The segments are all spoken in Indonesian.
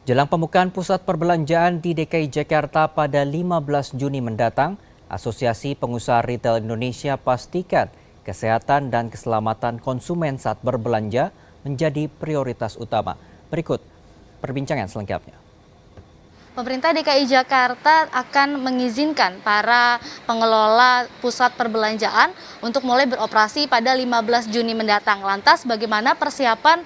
Jelang pembukaan pusat perbelanjaan di DKI Jakarta pada 15 Juni mendatang, Asosiasi Pengusaha Retail Indonesia pastikan kesehatan dan keselamatan konsumen saat berbelanja menjadi prioritas utama. Berikut perbincangan selengkapnya. Pemerintah DKI Jakarta akan mengizinkan para pengelola pusat perbelanjaan untuk mulai beroperasi pada 15 Juni mendatang. Lantas bagaimana persiapan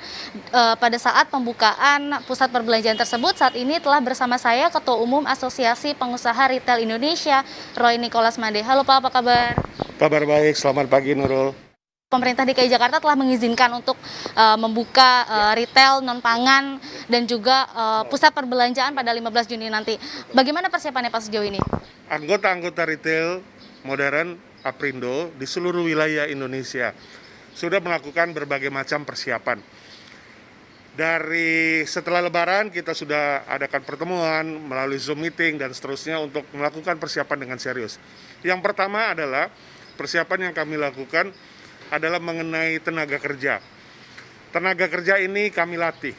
pada saat pembukaan pusat perbelanjaan tersebut? Saat ini telah bersama saya Ketua Umum Asosiasi Pengusaha Retail Indonesia, Roy Nicholas Made. Halo Pak, apa kabar? Kabar baik, selamat pagi Nurul. Pemerintah DKI Jakarta telah mengizinkan untuk membuka retail non-pangan dan juga pusat perbelanjaan pada 15 Juni nanti. Bagaimana persiapannya Pak sejauh ini? Anggota-anggota retail modern Aprindo di seluruh wilayah Indonesia sudah melakukan berbagai macam persiapan. Dari setelah Lebaran kita sudah adakan pertemuan melalui Zoom meeting dan seterusnya untuk melakukan persiapan dengan serius. Yang pertama adalah persiapan yang kami lakukan adalah mengenai tenaga kerja. Tenaga kerja ini kami latih,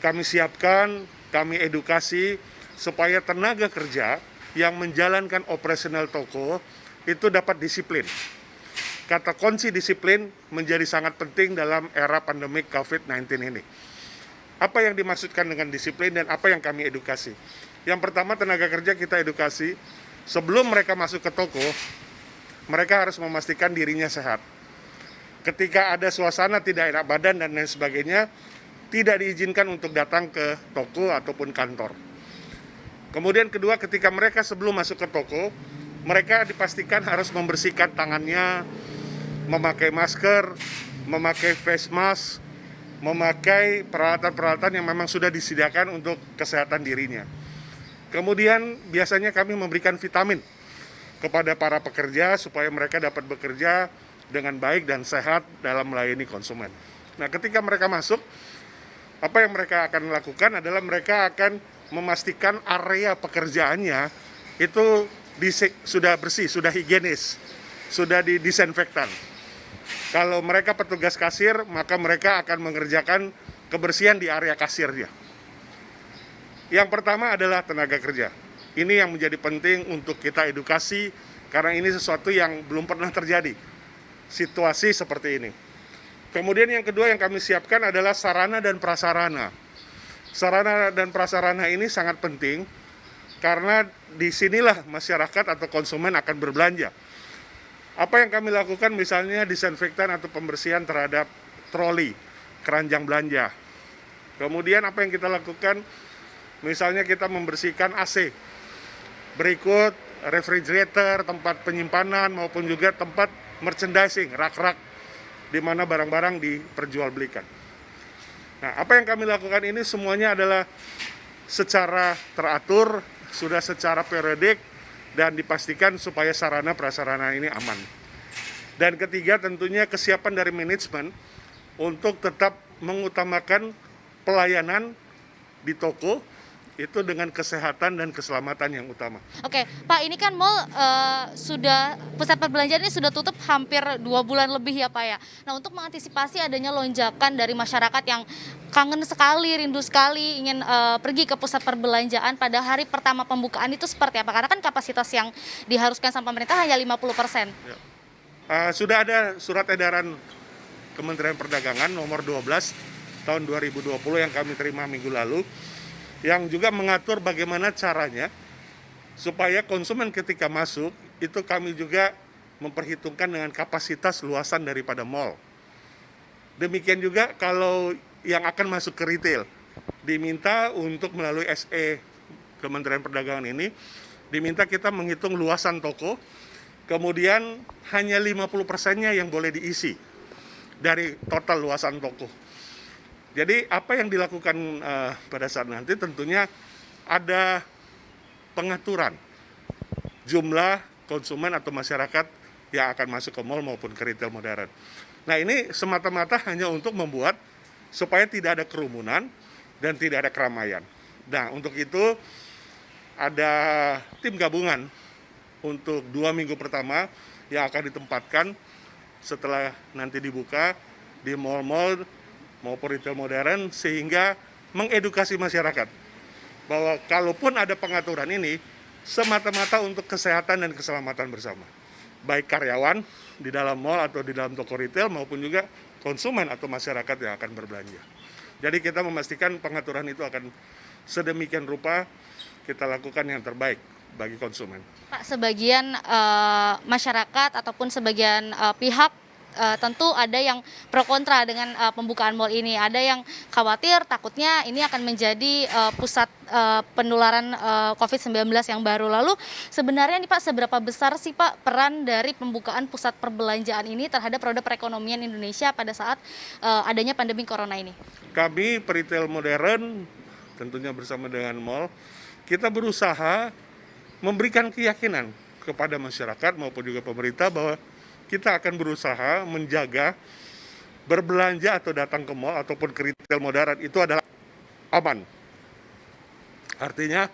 kami siapkan, kami edukasi supaya tenaga kerja yang menjalankan operasional toko itu dapat disiplin. Kata kunci disiplin menjadi sangat penting dalam era pandemik COVID-19 ini. Apa yang dimaksudkan dengan disiplin dan apa yang kami edukasi? Yang pertama, tenaga kerja kita edukasi, sebelum mereka masuk ke toko, mereka harus memastikan dirinya sehat. Ketika ada suasana tidak enak badan dan lain sebagainya, tidak diizinkan untuk datang ke toko ataupun kantor. Kemudian kedua, ketika mereka sebelum masuk ke toko, mereka dipastikan harus membersihkan tangannya, memakai masker, memakai face mask, memakai peralatan-peralatan yang memang sudah disediakan untuk kesehatan dirinya. Kemudian biasanya kami memberikan vitamin kepada para pekerja supaya mereka dapat bekerja dengan baik dan sehat dalam melayani konsumen. Nah, ketika mereka masuk, apa yang mereka akan lakukan adalah mereka akan memastikan area pekerjaannya itu sudah bersih, sudah higienis, sudah didisinfektan. Kalau mereka petugas kasir, maka mereka akan mengerjakan kebersihan di area kasirnya. Yang pertama adalah tenaga kerja. Ini yang menjadi penting untuk kita edukasi, karena ini sesuatu yang belum pernah terjadi. Situasi seperti ini. Kemudian yang kedua yang kami siapkan adalah sarana dan prasarana. Sarana dan prasarana ini sangat penting karena disinilah masyarakat atau konsumen akan berbelanja. Apa yang kami lakukan misalnya disinfektan atau pembersihan terhadap troli, keranjang belanja. Kemudian apa yang kita lakukan, misalnya kita membersihkan AC. Berikut refrigerator, tempat penyimpanan maupun juga tempat merchandising, rak-rak di mana barang-barang diperjualbelikan. Nah, apa yang kami lakukan ini semuanya adalah secara teratur, sudah secara periodik dan dipastikan supaya sarana prasarana ini aman. Dan ketiga tentunya kesiapan dari manajemen untuk tetap mengutamakan pelayanan di toko itu dengan kesehatan dan keselamatan yang utama. Oke, Pak, ini kan mall pusat perbelanjaan ini sudah tutup hampir 2 bulan lebih ya Pak ya. Nah, untuk mengantisipasi adanya lonjakan dari masyarakat yang kangen sekali, rindu sekali ingin pergi ke pusat perbelanjaan pada hari pertama pembukaan itu seperti apa? Karena kan kapasitas yang diharuskan sama pemerintah hanya 50%. Ya. Sudah ada surat edaran Kementerian Perdagangan nomor 12 tahun 2020 yang kami terima minggu lalu, yang juga mengatur bagaimana caranya supaya konsumen ketika masuk itu kami juga memperhitungkan dengan kapasitas luasan daripada mall. Demikian juga kalau yang akan masuk ke retail diminta untuk melalui SE Kementerian Perdagangan ini diminta kita menghitung luasan toko, kemudian hanya 50%-nya yang boleh diisi dari total luasan toko. Jadi apa yang dilakukan pada saat nanti tentunya ada pengaturan jumlah konsumen atau masyarakat yang akan masuk ke mal maupun ke retail modern. Nah, ini semata-mata hanya untuk membuat supaya tidak ada kerumunan dan tidak ada keramaian. Nah, untuk itu ada tim gabungan untuk 2 minggu pertama yang akan ditempatkan setelah nanti dibuka di mal-mal maupun retail modern sehingga mengedukasi masyarakat bahwa kalaupun ada pengaturan ini, semata-mata untuk kesehatan dan keselamatan bersama. Baik karyawan di dalam mall atau di dalam toko retail maupun juga konsumen atau masyarakat yang akan berbelanja. Jadi kita memastikan pengaturan itu akan sedemikian rupa kita lakukan yang terbaik bagi konsumen. Pak, sebagian masyarakat ataupun sebagian pihak tentu ada yang pro kontra dengan pembukaan mal ini. Ada yang khawatir takutnya ini akan menjadi pusat penularan COVID-19 yang baru. Lalu sebenarnya nih Pak, seberapa besar sih Pak peran dari pembukaan pusat perbelanjaan ini terhadap roda perekonomian Indonesia pada saat adanya pandemi corona ini? Kami peritel modern tentunya bersama dengan mall, kita berusaha memberikan keyakinan kepada masyarakat maupun juga pemerintah bahwa kita akan berusaha menjaga berbelanja atau datang ke mall ataupun ke retail modern itu adalah aman. Artinya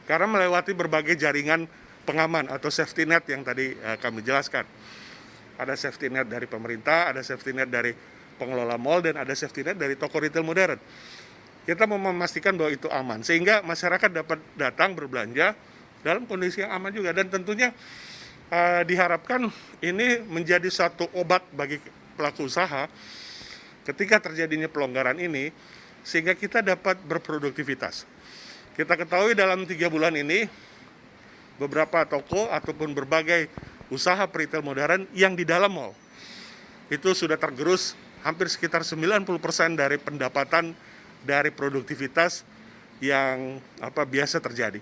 karena melewati berbagai jaringan pengaman atau safety net yang tadi kami jelaskan. Ada safety net dari pemerintah, ada safety net dari pengelola mall, dan ada safety net dari toko retail modern. Kita mau memastikan bahwa itu aman, sehingga masyarakat dapat datang berbelanja dalam kondisi yang aman juga. Dan tentunya diharapkan ini menjadi satu obat bagi pelaku usaha ketika terjadinya pelonggaran ini, sehingga kita dapat berproduktivitas. Kita ketahui dalam 3 bulan ini, beberapa toko ataupun berbagai usaha retail modern yang di dalam mall, itu sudah tergerus hampir sekitar 90% dari pendapatan dari produktivitas yang biasa terjadi.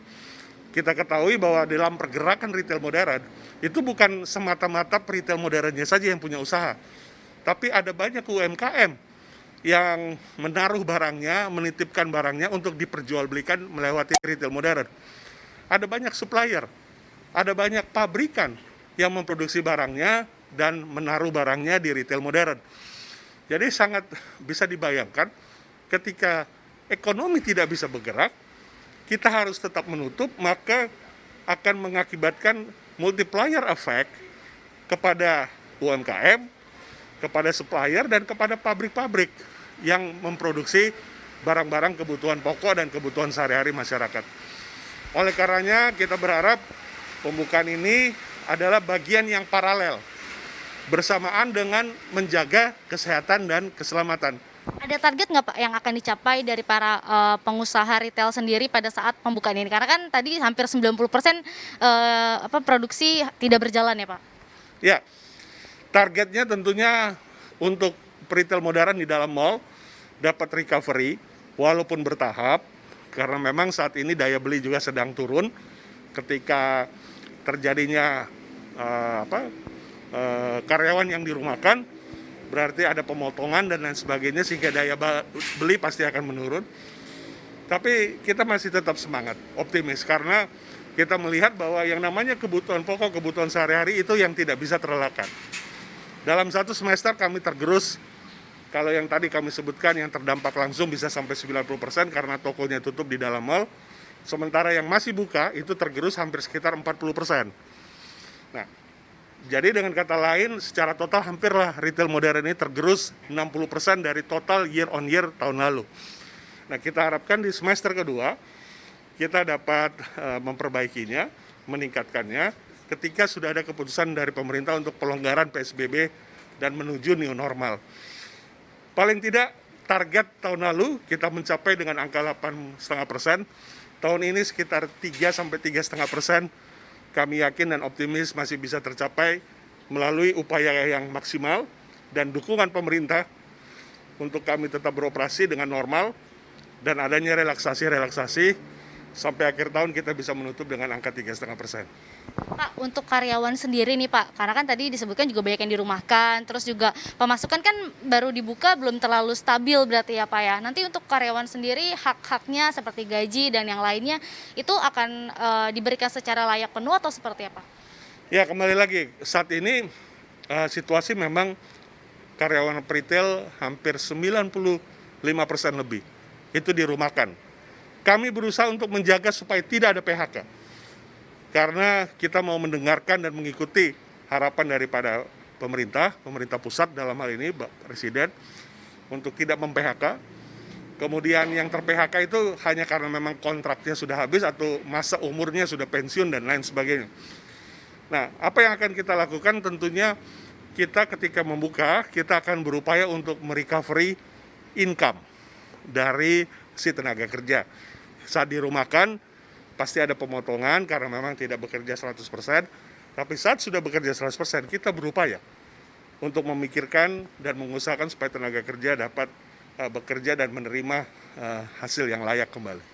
Kita ketahui bahwa dalam pergerakan retail modern, itu bukan semata-mata retail modernnya saja yang punya usaha, tapi ada banyak UMKM yang menaruh barangnya, menitipkan barangnya untuk diperjualbelikan melewati retail modern. Ada banyak supplier, ada banyak pabrikan yang memproduksi barangnya dan menaruh barangnya di retail modern. Jadi sangat bisa dibayangkan ketika ekonomi tidak bisa bergerak, kita harus tetap menutup, maka akan mengakibatkan multiplier effect kepada UMKM, kepada supplier, dan kepada pabrik-pabrik yang memproduksi barang-barang kebutuhan pokok dan kebutuhan sehari-hari masyarakat. Oleh karenanya kita berharap pembukaan ini adalah bagian yang paralel bersamaan dengan menjaga kesehatan dan keselamatan. Ada target nggak Pak yang akan dicapai dari para pengusaha retail sendiri pada saat pembukaan ini? Karena kan tadi hampir 90% produksi tidak berjalan ya Pak? Ya, targetnya tentunya untuk retail modern di dalam mall dapat recovery walaupun bertahap, karena memang saat ini daya beli juga sedang turun ketika terjadinya karyawan yang dirumahkan, berarti ada pemotongan dan lain sebagainya, sehingga daya beli pasti akan menurun. Tapi kita masih tetap semangat, optimis, karena kita melihat bahwa yang namanya kebutuhan pokok, kebutuhan sehari-hari itu yang tidak bisa terelakkan. Dalam 1 semester kami tergerus, kalau yang tadi kami sebutkan yang terdampak langsung bisa sampai 90% karena tokonya tutup di dalam mall, sementara yang masih buka itu tergerus hampir sekitar 40%. Nah, jadi dengan kata lain, secara total hampirlah retail modern ini tergerus 60% dari total year on year tahun lalu. Nah, kita harapkan di semester kedua, kita dapat memperbaikinya, meningkatkannya, ketika sudah ada keputusan dari pemerintah untuk pelonggaran PSBB dan menuju new normal. Paling tidak, target tahun lalu kita mencapai dengan angka 8,5%, tahun ini sekitar 3-3,5%, kami yakin dan optimis masih bisa tercapai melalui upaya yang maksimal dan dukungan pemerintah untuk kami tetap beroperasi dengan normal dan adanya relaksasi sampai akhir tahun kita bisa menutup dengan angka 3,5%. Pak, untuk karyawan sendiri nih Pak, karena kan tadi disebutkan juga banyak yang dirumahkan, terus juga pemasukan kan baru dibuka belum terlalu stabil berarti ya Pak ya. Nanti untuk karyawan sendiri hak-haknya seperti gaji dan yang lainnya itu akan diberikan secara layak penuh atau seperti apa? Ya, kembali lagi, saat ini situasi memang karyawan retail hampir 95% lebih itu dirumahkan. Kami berusaha untuk menjaga supaya tidak ada PHK. Karena kita mau mendengarkan dan mengikuti harapan daripada pemerintah pusat dalam hal ini Pak Presiden, untuk tidak mem-PHK. Kemudian yang ter-PHK itu hanya karena memang kontraknya sudah habis atau masa umurnya sudah pensiun dan lain sebagainya. Nah, apa yang akan kita lakukan tentunya kita ketika membuka, kita akan berupaya untuk merecovery income dari si tenaga kerja. Saat dirumahkan, pasti ada pemotongan karena memang tidak bekerja 100%, tapi saat sudah bekerja 100%, kita berupaya untuk memikirkan dan mengusahakan supaya tenaga kerja dapat bekerja dan menerima hasil yang layak kembali.